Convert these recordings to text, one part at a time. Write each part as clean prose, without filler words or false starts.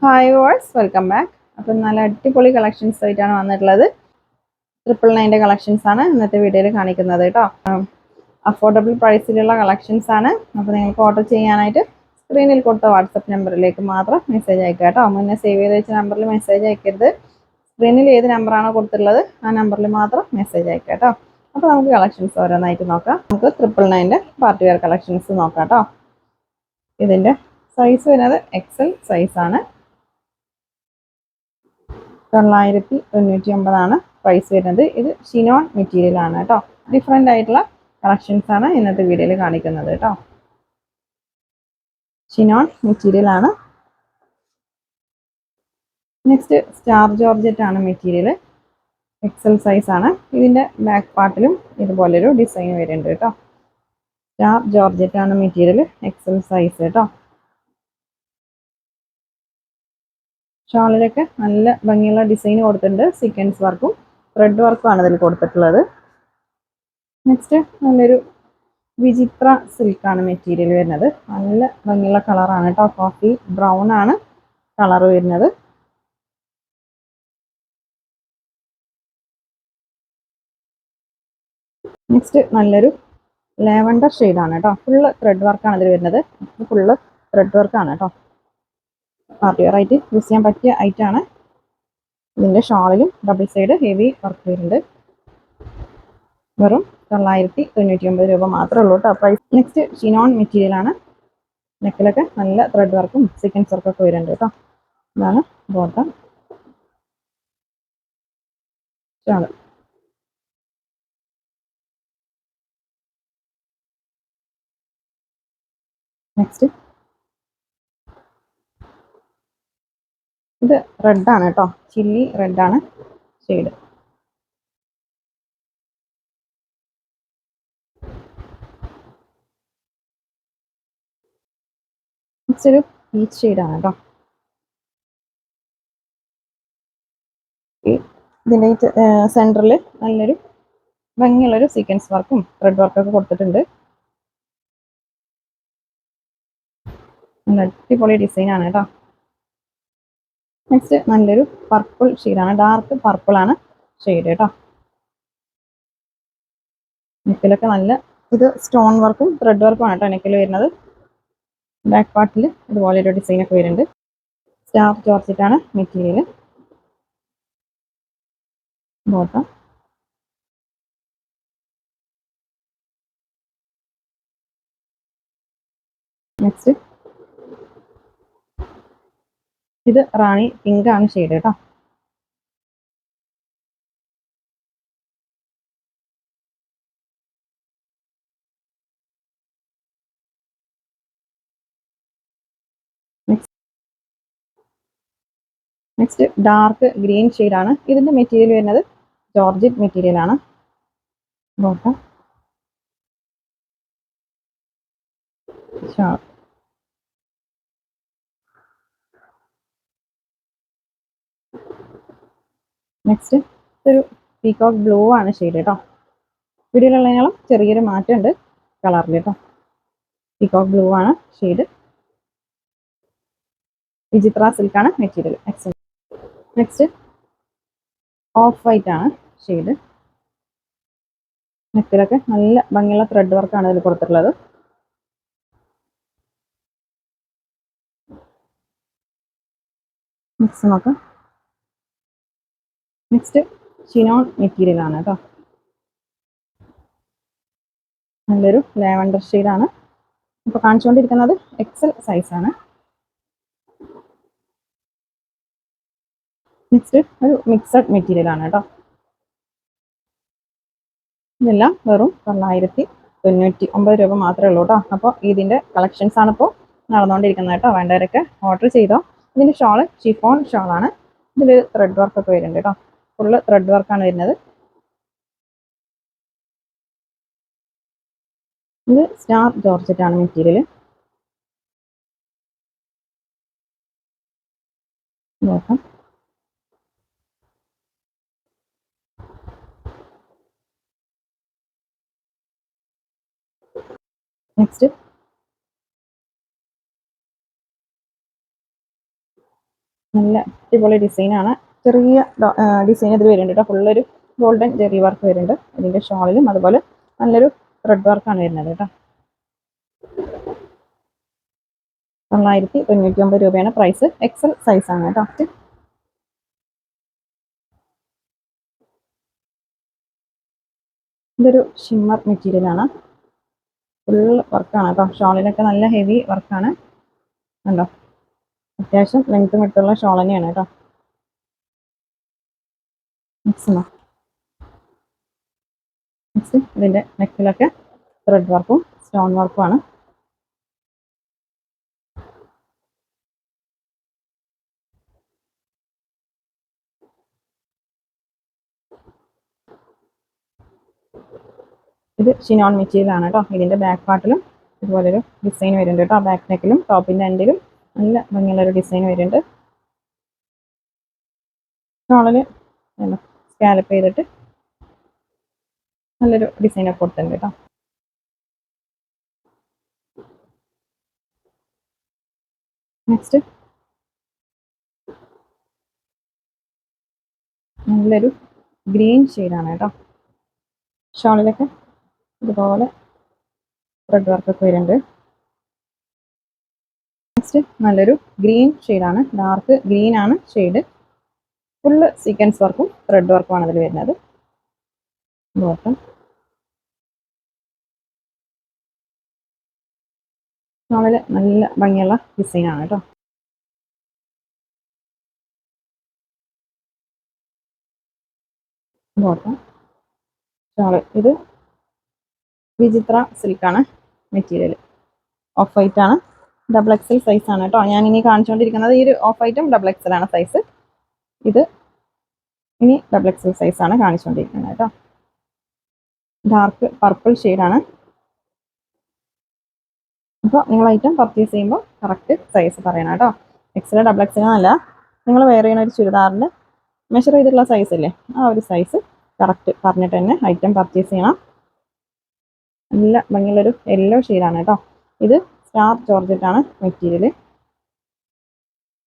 Hi verse welcome back. അപ്പം നല്ല അടിപൊളി കളക്ഷൻസ് ആയിട്ടാണ് വന്നിട്ടുള്ളത്. 999 കളക്ഷൻസ് ആണ് ഇന്നത്തെ വീഡിയോയിൽ കാണിക്കുന്നത് കേട്ടോ. അഫോർഡബിൾ പ്രൈസിലുള്ള കളക്ഷൻസ് ആണ്. അപ്പോൾ നിങ്ങൾക്ക് ഓർഡർ ചെയ്യാനായിട്ട് സ്ക്രീനിൽ കൊടുത്ത വാട്സപ്പ് നമ്പറിലേക്ക് മാത്രം മെസ്സേജ് അയക്കുക കേട്ടോ. മുന്നേ സേവ് ചെയ്ത് വെച്ച നമ്പറിൽ മെസ്സേജ് അയക്കരുത്. സ്ക്രീനിൽ ഏത് നമ്പറാണോ കൊടുത്തിട്ടുള്ളത് ആ നമ്പറിൽ മാത്രം മെസ്സേജ് അയക്കുക കേട്ടോ. അപ്പോൾ നമുക്ക് കളക്ഷൻസ് ഓരോന്നായിട്ട് നോക്കാം. നമുക്ക് 999 പാർട്ടി വെയർ കളക്ഷൻസ് നോക്കാം കേട്ടോ. ഇതിൻ്റെ സൈസ് വരുന്നത് എക്സൽ സൈസാണ്. 999 പ്രൈസ് വരുന്നത്. ഇത് ഷിനോൺ മെറ്റീരിയൽ ആണ് കേട്ടോ. ഡിഫറെൻ്റ് ആയിട്ടുള്ള കളക്ഷൻസ് ആണ് ഇന്നത്തെ വീഡിയോയിൽ കാണിക്കുന്നത് കേട്ടോ. ഷിനോൺ മെറ്റീരിയൽ ആണ്. നെക്സ്റ്റ് സ്റ്റാർ ജോർജറ്റ് ആണ് മെറ്റീരിയൽ. എക്സൽ സൈസ് ആണ്. ഇതിൻ്റെ ബാക്ക് പാർട്ടിലും ഇതുപോലൊരു ഡിസൈൻ വരുന്നുണ്ട് കേട്ടോ. സ്റ്റാർ ജോർജറ്റ് ആണ് മെറ്റീരിയൽ. എക്സൽ സൈസ് കേട്ടോ. ഷാളിലൊക്കെ നല്ല ഭംഗിയുള്ള ഡിസൈൻ കൊടുത്തിട്ടുണ്ട്. സീക്വൻസ് വർക്കും ത്രെഡ് വർക്കും ആണ് ഇതിൽ കൊടുത്തിട്ടുള്ളത്. നെക്സ്റ്റ് നല്ലൊരു വിചിത്ര സിൽക്കാണ് മെറ്റീരിയൽ വരുന്നത്. നല്ല ഭംഗിയുള്ള കളറാണ് കേട്ടോ. കോഫി ബ്രൗൺ ആണ് കളർ വരുന്നത്. നെക്സ്റ്റ് നല്ലൊരു ലാവൻഡർ ഷെയ്ഡാണ് കേട്ടോ. ഫുള്ള് ത്രെഡ് വർക്കാണ് ഇതിൽ വരുന്നത്. ഫുള്ള് ത്രെഡ് വർക്കാണ് കേട്ടോ. പാർട്ടി വെയർ ആയിട്ട് യൂസ് ചെയ്യാൻ പറ്റിയ ഐറ്റാണ്. ഇതിൻ്റെ ഷാളിലും ഡബിൾ സൈഡ് ഹെവി വർക്ക് വരുന്നുണ്ട്. വെറും 999 രൂപ മാത്രമേ ഉള്ളൂ കേട്ടോ പ്രൈസ്. നെക്സ്റ്റ് ഷിനോൺ മെറ്റീരിയൽ ആണ്. നെക്കിലൊക്കെ നല്ല ത്രെഡ് വർക്കും സീക്വൻസ് വർക്കൊക്കെ വരുന്നുണ്ട് കേട്ടോ. ഇതാണ് ബോട്ടം. ഷാള് നെക്സ്റ്റ് ഇത് റെഡാണ് കേട്ടോ. ചില്ലി റെഡാണ് ഷെയ്ഡ്. നെക്സ്റ്റ് ഒരു പീച്ച് ഷെയ്ഡാണ് കേട്ടോ. ഇതിൻ്റെ സെൻറ്ററിൽ നല്ലൊരു ഭംഗിയുള്ളൊരു സീക്വൻസ് വർക്കും ത്രെഡ് വർക്കൊക്കെ കൊടുത്തിട്ടുണ്ട്. നല്ല അടിപൊളി ഡിസൈനാണ് കേട്ടോ. നെക്സ്റ്റ് നല്ലൊരു പർപ്പിൾ ഷെയ്ഡാണ്. ഡാർക്ക് പർപ്പിൾ ആണ് ഷെയ്ഡ് കേട്ടോ. നെക്കിലൊക്കെ നല്ല ഇത് സ്റ്റോൺ വർക്കും ത്രെഡ് വർക്കും ആണ് കേട്ടോ നെക്കിൽ വരുന്നത്. ബാക്ക് പാർട്ടിൽ ഇതുപോലെ ഒരു ഡിസൈനൊക്കെ വരുന്നുണ്ട്. സ്റ്റാർ ജോർജറ്റാണ് മെറ്റീരിയൽ. ബോട്ടം നെക്സ്റ്റ് ഇത് റാണി പിങ്ക് ആണ് ഷെയ്ഡ് കേട്ടോ. നെക്സ്റ്റ് ഡാർക്ക് ഗ്രീൻ ഷെയ്ഡാണ്. ഇതിൻ്റെ മെറ്റീരിയൽ വരുന്നത് ജോർജറ്റ് മെറ്റീരിയൽ ആണ്. Bottom shawl. നെക്സ്റ്റ് ഒരു പീകോക്ക് ബ്ലൂ ആണ് ഷെയ്ഡ് കേട്ടോ. വീഡിയോയിലുള്ളതിനാലും ചെറിയൊരു മാറ്റമുണ്ട് കളറിൽ കേട്ടോ. പീകോക്ക് ബ്ലൂ ആണ് ഷെയ്ഡ്. വിചിത്ര സിൽക്കാണ് മെറ്റീരിയൽ. നെക്സ്റ്റ് ഓഫ് വൈറ്റ് ആണ് ഷെയ്ഡ്. നെക്കിലൊക്കെ നല്ല ഭംഗിയുള്ള ത്രെഡ് വർക്കാണ് ഇതിൽ കൊടുത്തിട്ടുള്ളത്. നെക്സ്റ്റ് നോക്കാം. നെക്സ്റ്റ് ഷിനോൺ മെറ്റീരിയൽ ആണ് കേട്ടോ. നല്ലൊരു ലാവൻഡർ ഷെയ്ഡാണ്. ഇപ്പോൾ കാണിച്ചുകൊണ്ടിരിക്കുന്നത് എക്സൽ സൈസാണ്. നെക്സ്റ്റ് ഒരു മിക്സഡ് മെറ്റീരിയൽ ആണ് കേട്ടോ. ഇതെല്ലാം വെറും 999 രൂപ മാത്രമേ ഉള്ളൂ കേട്ടോ. അപ്പോൾ ഇതിൻ്റെ കളക്ഷൻസ് ആണ് ഇപ്പോൾ നടന്നുകൊണ്ടിരിക്കുന്നത് കേട്ടോ. വേണ്ടവരൊക്കെ ഓർഡർ ചെയ്തോ. ഇതിൻ്റെ ഷോള് ഷിഫോൺ ഷോളാണ്. ഇതിൽ ത്രെഡ് വർക്കൊക്കെ വരുന്നുണ്ട് കേട്ടോ. ഫുള്ള് ത്രെഡ് വർക്കാണ് വരുന്നത്. ഇത് സ്റ്റാർ ജോർജറ്റ് ആണ് മെറ്റീരിയൽ. നോക്കാം. നെക്സ്റ്റ് നല്ല അടിപൊളി ഡിസൈനാണ്. ചെറിയ ഡിസൈൻ ഇതിൽ വരുന്നുണ്ട് കേട്ടോ. ഫുള്ളൊരു ഗോൾഡൻ ജെറി വർക്ക് വരുന്നുണ്ട് ഇതിൻ്റെ ഷോളിലും. അതുപോലെ നല്ലൊരു ത്രെഡ് വർക്കാണ് വരുന്നത് കേട്ടോ. 999 രൂപയാണ് പ്രൈസ്. എക്സൽ സൈസാണ് കേട്ടോ. ഇതൊരു ഷിമ്മർ മെറ്റീരിയലാണ്. ഫുൾ വർക്കാണ് കേട്ടോ. ഷോളിലൊക്കെ നല്ല ഹെവി വർക്കാണ് കണ്ടോ. അത്യാവശ്യം ലെങ്ത്തും വിട്ടുള്ള ഷോൾ തന്നെയാണ് കേട്ടോ. നെക്സ്റ്റ് ഇതിൻ്റെ നെക്കിലൊക്കെ ത്രെഡ് വർക്കും സ്റ്റോൺ വർക്കുമാണ്. ഇത് ഷിനോൺ മെറ്റീരിയൽ ആണ് കേട്ടോ. ഇതിൻ്റെ ബാക്ക് പാർട്ടിലും ഇതുപോലൊരു ഡിസൈൻ വരുന്നുണ്ട് കേട്ടോ. ബാക്ക് നെക്കിലും ടോപ്പിൻ്റെ എൻഡിലും നല്ല ഭംഗിയുള്ളൊരു ഡിസൈൻ വരുന്നുണ്ട്. ഷോളിൽ സ്കാലപ്പ് ചെയ്തിട്ട് നല്ലൊരു ഡിസൈനൊക്കെ കൊടുത്തിട്ടുണ്ട് കേട്ടോ. നെക്സ്റ്റ് നല്ലൊരു ഗ്രീൻ ഷെയ്ഡാണ് കേട്ടോ. ഷോളിലൊക്കെ ഇതുപോലെ ത്രെഡ് വർക്കൊക്കെ വരുന്നുണ്ട്. നെക്സ്റ്റ് നല്ലൊരു ഗ്രീൻ ഷെയ്ഡാണ്. ഡാർക്ക് ഗ്രീൻ ആണ് ഷെയ്ഡ്. ഫുള്ള് സീക്വൻസ് വർക്കും ത്രെഡ് വർക്കുമാണ് അതിൽ വരുന്നത്. ബോട്ടം ഷോളിൽ നല്ല ഭംഗിയുള്ള ഡിസൈനാണ് കേട്ടോ. ബോട്ടം ഷോള് ഇത് വിചിത്ര സിൽക്കാണ് മെറ്റീരിയൽ. ഓഫ് വൈറ്റ് ആണ്. ഡബിൾ എക്സൽ സൈസ് ആണ് കേട്ടോ. ഞാൻ ഇനി കാണിച്ചുകൊണ്ടിരിക്കുന്നത് ഈ ഒരു ഓഫ് വൈറ്റും ഡബിൾ എക്സൽ ആണ് സൈസ്. ഇത് ഇനി ഡബിൾ എക്സൽ സൈസ് ആണ് കാണിച്ചുകൊണ്ടിരിക്കുന്നത് കേട്ടോ. ഡാർക്ക് പർപ്പിൾ ഷെയ്ഡാണ്. അപ്പോൾ നിങ്ങൾ ഐറ്റം പർച്ചേസ് ചെയ്യുമ്പോൾ കറക്റ്റ് സൈസ് പറയണം കേട്ടോ. എക്സൽ ഡബിൾ എക്സൽ എന്നല്ല, നിങ്ങൾ വെയർ ചെയ്യുന്ന ഒരു ചുരിദാറിൻ്റെ മെഷർ ചെയ്തിട്ടുള്ള സൈസ് ഇല്ലേ, ആ ഒരു സൈസ് കറക്റ്റ് പറഞ്ഞിട്ട് തന്നെ ഐറ്റം പർച്ചേസ് ചെയ്യണം. നല്ല ഭംഗിയുള്ളൊരു യെല്ലോ ഷെയ്ഡാണ് കേട്ടോ. ഇത് സ്റ്റാർ ജോർജറ്റാണ് മെറ്റീരിയൽ.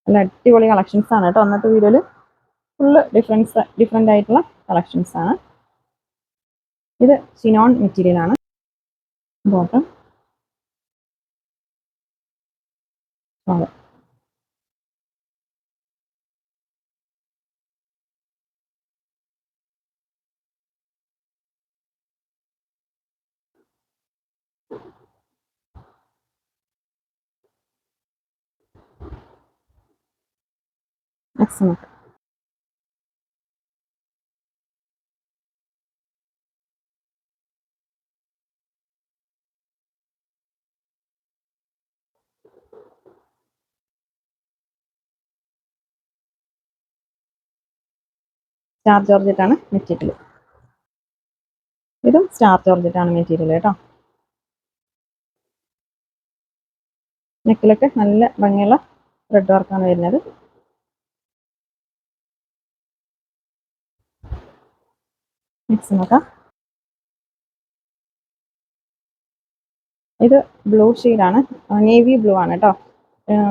നല്ല അടിപൊളി കളക്ഷൻസ് ആണ് കേട്ടോ. അന്നത്തെ വീഡിയോയിൽ ഫുള്ള് ഡിഫറെൻ്റ് ആയിട്ടുള്ള കളക്ഷൻസ് ആണ്. ഇത് ഷിനോൺ മെറ്റീരിയൽ ആണ്. Bottom excellent. സ്റ്റാർ ജോർജറ്റാണ് മെറ്റീരിയൽ. ഇതും സ്റ്റാർ ജോർജറ്റാണ് മെറ്റീരിയൽ കേട്ടോ. നെക്കിലൊക്കെ നല്ല ഭംഗിയുള്ള ത്രെഡ് വർക്കാണ് വരുന്നത്. നെക്സ്റ്റ് നോക്കാം. ഇത് ബ്ലൂ ഷെയ്ഡാണ്. നേവി ബ്ലൂ ആണ് കേട്ടോ.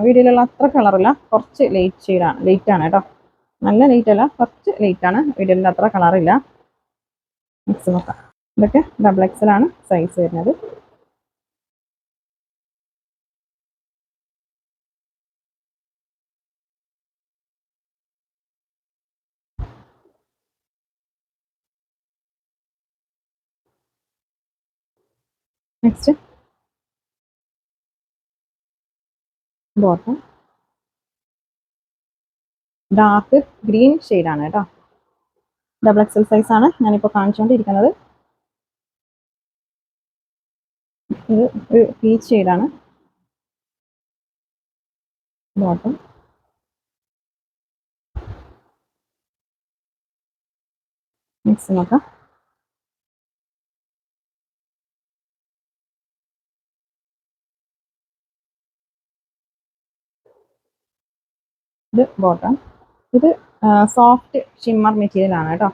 വീഡിയോയിലുള്ള അത്ര കളറില്ല, കുറച്ച് ലൈറ്റ് ആണ് കേട്ടോ. നല്ല ലൈറ്റ് അല്ല, കുറച്ച് ലൈറ്റ് ആണ്. വീഡിയോയിലുള്ള അത്ര കളറില്ല. നെക്സ്റ്റ് നോക്കാം. ഇതൊക്കെ ഡബിൾ എക്സൽ ആണ് സൈസ് വരുന്നത്. നെക്സ്റ്റ് ബോട്ടം ഡാർക്ക് ഗ്രീൻ ഷെയ്ഡാണ് കേട്ടോ. ഡബിൾ എക്സൽ സൈസ് ആണ് ഞാനിപ്പോൾ കാണിച്ചുകൊണ്ടിരിക്കുന്നത്. ഇത് ഒരു പീച്ച് ഷെയ്ഡാണ്. ബോട്ടം നെക്സ്റ്റ് നോക്കാം. ഇത് ബോട്ടം. ഇത് സോഫ്റ്റ് ഷിമ്മർ മെറ്റീരിയൽ ആണ് കേട്ടോ.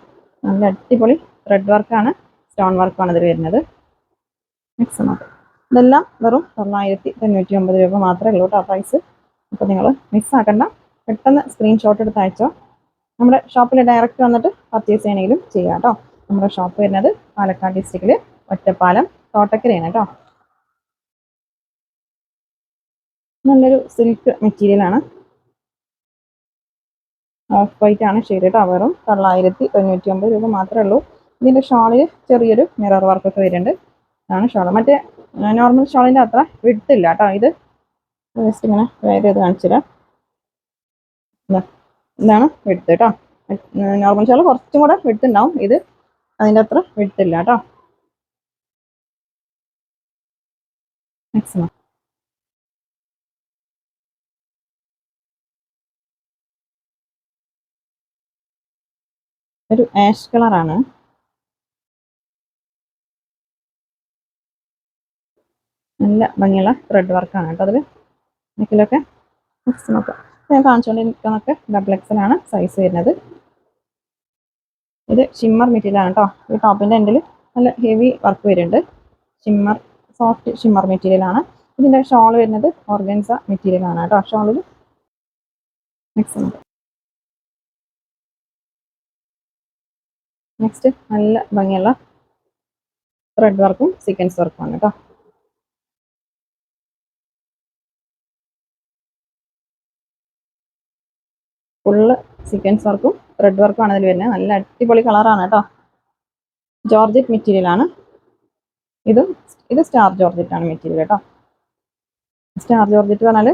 നല്ല അടിപൊളി ത്രെഡ് വർക്കാണ്, സ്റ്റോൺ വർക്കാണ് ഇതിൽ വരുന്നത്. നെക്സ്റ്റ് നോക്കാം. ഇതെല്ലാം വെറും 999 രൂപ മാത്രമേ ഉള്ളൂ കേട്ടോ പ്രൈസ്. അപ്പോൾ നിങ്ങൾ മിസ്സാക്കണ്ട. പെട്ടെന്ന് സ്ക്രീൻഷോട്ട് എടുത്ത് അയച്ചോ. നമ്മുടെ ഷോപ്പിൽ ഡയറക്റ്റ് വന്നിട്ട് പർച്ചേസ് ചെയ്യണമെങ്കിലും ചെയ്യാം കേട്ടോ. നമ്മുടെ ഷോപ്പ് വരുന്നത് പാലക്കാട് ഡിസ്ട്രിക്റ്റിൽ ഒറ്റപ്പാലം തോട്ടക്കരയാണ് കേട്ടോ. നല്ലൊരു സിൽക്ക് മെറ്റീരിയലാണ്. ഓഫ് വൈറ്റ് ആണ് ഷെയ്ഡ് കേട്ടോ. വെറും 999 രൂപ മാത്രമേ ഉള്ളൂ. ഇതിൻ്റെ ഷാളിൽ ചെറിയൊരു മിറർ വർക്കൊക്കെ വരുന്നുണ്ട്. ഇതാണ് ഷാൾ. മറ്റേ നോർമൽ ഷാളിൻ്റെ അത്ര വിട്ടില്ല കേട്ടോ. ഇത് ജസ്റ്റ് ഇങ്ങനെ വേറെ ചെയ്ത് കാണിച്ചു തരാം. ഇതാണ് വിട്ട് കേട്ടോ. നോർമൽ ഷാൾ കുറച്ചും കൂടെ വിട്ടുണ്ടാവും. ഇത് അതിൻ്റെ അത്ര വിട്ടില്ല കേട്ടോ. മാക്സിമം ഒരു ആഷ് കളറാണ്. നല്ല ഭംഗിയുള്ള ത്രെഡ് വർക്കാണ് കേട്ടോ. അതിൽ നെക്കിലൊക്കെ മാക്സിമൊക്കെ ഞാൻ കാണിച്ചുകൊണ്ടിരിക്കുന്നതൊക്കെ XXL സൈസ് വരുന്നത്. ഇത് ഷിമ്മർ മെറ്റീരിയലാണ് കേട്ടോ. ഈ ടോപ്പിൻ്റെ എൻഡിൽ നല്ല ഹെവി വർക്ക് വരുന്നുണ്ട്. ഷിമ്മർ സോഫ്റ്റ് ഷിമ്മർ മെറ്റീരിയലാണ്. ഇതിൻ്റെ ഷോൾ വരുന്നത് ഓർഗൻസ മെറ്റീരിയലാണ് കേട്ടോ. ഷോളിൽ നെക്സ്റ്റ് നല്ല ഭംഗിയുള്ള ത്രെഡ് വർക്കും സീക്വൻസ് വർക്കുമാണ് കേട്ടോ. ഫുള്ള് സീക്വൻസ് വർക്കും ത്രെഡ് വർക്കും ആണ് അതിൽ വരുന്നത്. നല്ല അടിപൊളി കളറാണ് കേട്ടോ. ജോർജറ്റ് മെറ്റീരിയലാണ്. ഇത് സ്റ്റാർ ജോർജറ്റ് ആണ് മെറ്റീരിയൽ കേട്ടോ. സ്റ്റാർ ജോർജറ്റ് പറഞ്ഞാൽ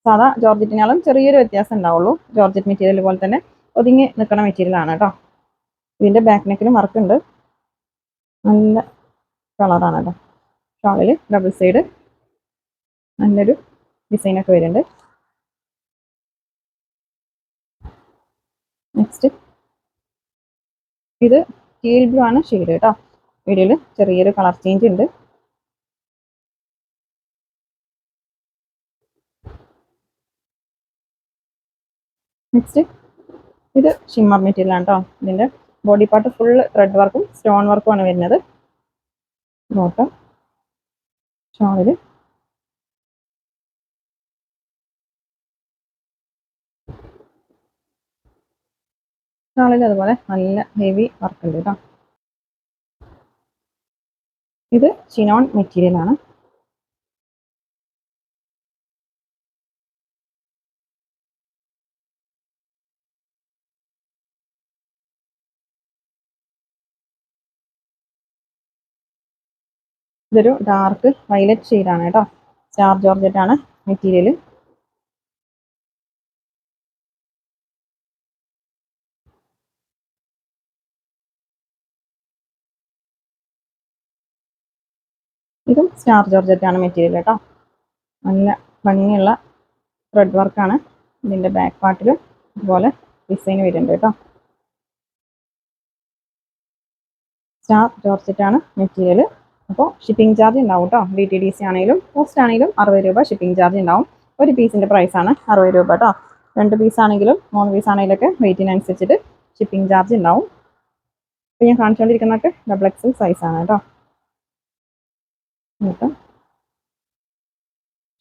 സാധാ ജോർജറ്റിനാളും ചെറിയൊരു വ്യത്യാസം ഉണ്ടാവുള്ളൂ. ജോർജറ്റ് മെറ്റീരിയൽ പോലെ തന്നെ ഒതുങ്ങി നിൽക്കുന്ന മെറ്റീരിയലാണ് കേട്ടോ. ഇതിൻ്റെ ബാക്ക് നെക്കിലും വർക്ക് ഉണ്ട്. നല്ല കളറാണ് കേട്ടോ. ഷോളിൽ ഡബിൾ സൈഡ് നല്ലൊരു ഡിസൈനൊക്കെ വരുന്നുണ്ട്. നെക്സ്റ്റ് ഇത് ടീൽ ബ്ലൂ ആണ് ഷെയ്ഡ് കേട്ടോ. വീഡിയോയിൽ ചെറിയൊരു കളർ ചേഞ്ച് ഉണ്ട്. നെക്സ്റ്റ് ഇത് ഷിമ്മർ മെറ്റീരിയൽ ആണ് കേട്ടോ. ഇതിൻ്റെ ബോഡി പാർട്ട് ഫുൾ ത്രെഡ് വർക്കും സ്റ്റോൺ വർക്കും ആണ് വരുന്നത്. ബോട്ടം ഷോളിൽ അതുപോലെ നല്ല ഹെവി വർക്ക് ഉണ്ട് കേട്ടോ. ഇത് ചിനോൺ മെറ്റീരിയൽ ആണ്. ഇതൊരു ഡാർക്ക് വയലറ്റ് ഷെയ്ഡാണ് കേട്ടോ. സ്റ്റാർ ജോർജറ്റ് ആണ് മെറ്റീരിയൽ. ഇതും സ്റ്റാർ ജോർജറ്റ് ആണ് മെറ്റീരിയൽ കേട്ടോ. നല്ല ഭംഗിയുള്ള ത്രെഡ് വർക്കാണ്. ഇതിൻ്റെ ബാക്ക് പാർട്ടിൽ ഇതുപോലെ ഡിസൈൻ വരുന്നുണ്ട് കേട്ടോ. സ്റ്റാർ ജോർജറ്റ് ആണ് മെറ്റീരിയൽ. അപ്പോൾ ഷിപ്പിംഗ് ചാർജ് ഉണ്ടാവും കേട്ടോ. DTDC ആണെങ്കിലും പോസ്റ്റ് ആണെങ്കിലും 60 രൂപ ഷിപ്പിംഗ് ചാർജ് ഉണ്ടാവും. ഒരു പീസിൻ്റെ പ്രൈസാണ് 60 രൂപ കേട്ടോ. 2 പീസ് ആണെങ്കിലും 3 പീസ് ആണെങ്കിലൊക്കെ വെയിറ്റിനനുസരിച്ചിട്ട് ഷിപ്പിംഗ് ചാർജ് ഉണ്ടാവും. അപ്പോൾ ഞാൻ കാണിച്ചുകൊണ്ടിരിക്കുന്നതൊക്കെ XXL സൈസാണ് കേട്ടോ.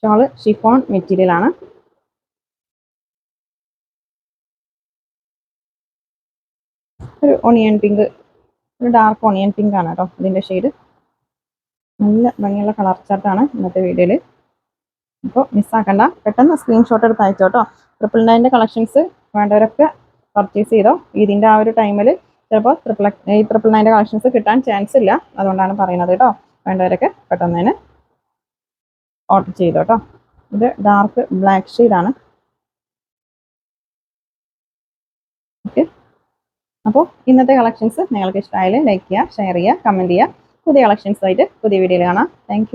ഷോള് ഷിഫോൺ മെറ്റീരിയൽ ആണ്. ഒരു ഓണിയൻ പിങ്ക്, ഒരു ഡാർക്ക് ഓണിയൻ പിങ്ക് ആണ് കേട്ടോ ഇതിൻ്റെ ഷെയ്ഡ്. നല്ല ഭംഗിയുള്ള കളർ ചാർട്ടാണ് ഇന്നത്തെ വീഡിയോയിൽ. അപ്പോൾ മിസ്സാക്കണ്ട, പെട്ടെന്ന് സ്ക്രീൻഷോട്ട് എടുത്ത് അയച്ചോ കേട്ടോ. 999 കളക്ഷൻസ് വേണ്ടവരൊക്കെ പർച്ചേസ് ചെയ്തോ. ഇതിൻ്റെ ആ ഒരു ടൈമിൽ ചിലപ്പോൾ 999 കളക്ഷൻസ് കിട്ടാൻ ചാൻസ് ഇല്ല. അതുകൊണ്ടാണ് പറയുന്നത് കേട്ടോ. വേണ്ടവരൊക്കെ പെട്ടെന്ന് തന്നെ ഓർഡർ ചെയ്തോ കേട്ടോ. ഇത് ഡാർക്ക് ബ്ലാക്ക് ഷെയ്ഡാണ്. ഓക്കെ, അപ്പോൾ ഇന്നത്തെ കളക്ഷൻസ് നിങ്ങൾക്ക് ഇഷ്ടമായാലും ലൈക്ക് ചെയ്യുക, ഷെയർ ചെയ്യുക, കമൻറ്റ് ചെയ്യുക. പുതിയ കളക്ഷൻസുമായിട്ട് പുതിയ വീഡിയോയിൽ കാണാം. താങ്ക്